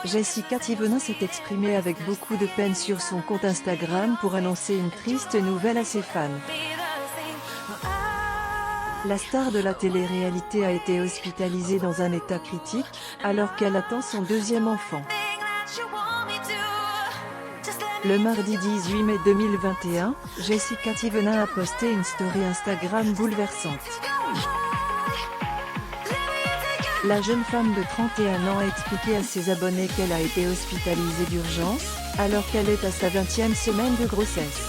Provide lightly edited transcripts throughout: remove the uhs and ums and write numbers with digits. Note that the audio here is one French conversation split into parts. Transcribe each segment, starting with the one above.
Jessica Thivenin s'est exprimée avec beaucoup de peine sur son compte Instagram pour annoncer une triste nouvelle à ses fans. La star de la télé-réalité a été hospitalisée dans un état critique, alors qu'elle attend son deuxième enfant. Le mardi 18 mai 2021, Jessica Thivenin a posté une story Instagram bouleversante. La jeune femme de 31 ans a expliqué à ses abonnés qu'elle a été hospitalisée d'urgence, alors qu'elle est à sa 20e semaine de grossesse.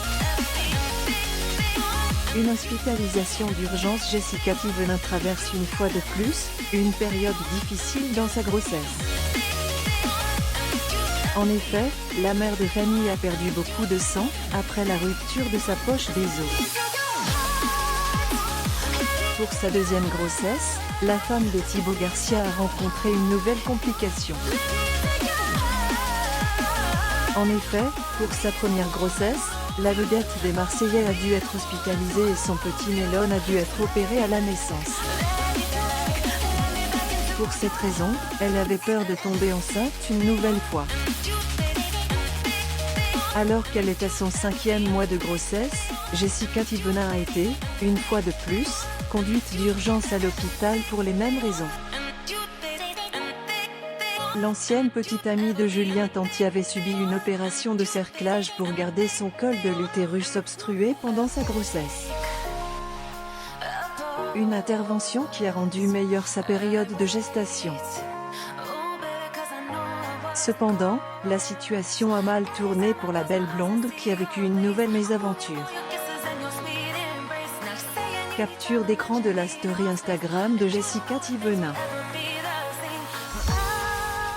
Une hospitalisation d'urgence. Jessica Thivenin traverse une fois de plus, une période difficile dans sa grossesse. En effet, la mère de famille a perdu beaucoup de sang, après la rupture de sa poche des os. Pour sa deuxième grossesse, la femme de Thibaut Garcia a rencontré une nouvelle complication. En effet, pour sa première grossesse, la vedette des Marseillais a dû être hospitalisée et son petit Nélon a dû être opéré à la naissance. Pour cette raison, elle avait peur de tomber enceinte une nouvelle fois. Alors qu'elle est à son 5e mois de grossesse, Jessica Thivenin a été, une fois de plus, conduite d'urgence à l'hôpital pour les mêmes raisons. L'ancienne petite amie de Julien Tanti avait subi une opération de cerclage pour garder son col de l'utérus obstrué pendant sa grossesse. Une intervention qui a rendu meilleure sa période de gestation. Cependant, la situation a mal tourné pour la belle blonde qui a vécu une nouvelle mésaventure. Capture d'écran de la story Instagram de Jessica Thivenin.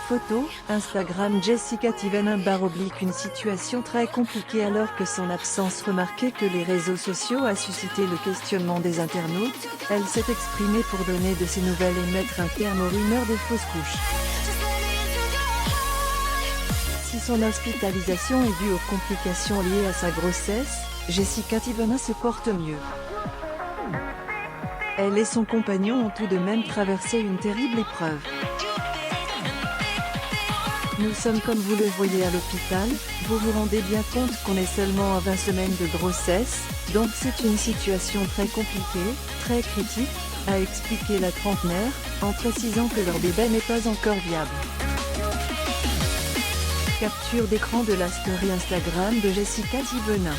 Photo, Instagram Jessica Thivenin /. Une situation très compliquée alors que son absence remarquée que les réseaux sociaux a suscité le questionnement des internautes. Elle s'est exprimée pour donner de ses nouvelles et mettre un terme aux rumeurs de fausses couches. Si son hospitalisation est due aux complications liées à sa grossesse, Jessica Thivenin se porte mieux. Elle et son compagnon ont tout de même traversé une terrible épreuve. Nous sommes comme vous le voyez à l'hôpital, vous vous rendez bien compte qu'on est seulement à 20 semaines de grossesse, donc c'est une situation très compliquée, très critique, a expliqué la trentenaire, en précisant que leur bébé n'est pas encore viable. Capture d'écran de la story Instagram de Jessica Thivenin.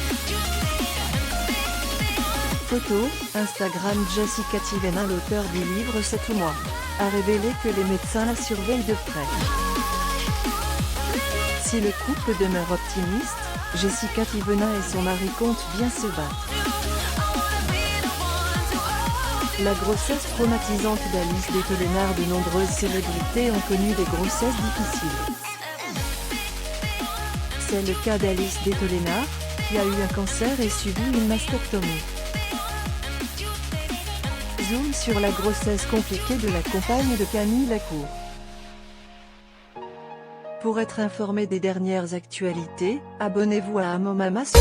Photo, Instagram Jessica Thivenin. L'auteur du livre 7 mois a révélé que les médecins la surveillent de près. Si le couple demeure optimiste, Jessica Thivenin et son mari comptent bien se battre. La grossesse traumatisante d'Alice Détolénard. De nombreuses célébrités ont connu des grossesses difficiles. C'est le cas d'Alice Détolénard, qui a eu un cancer et subi une mastectomie. Zoom sur la grossesse compliquée de la compagne de Camille Lacour. Pour être informé des dernières actualités, abonnez-vous à Amomama sur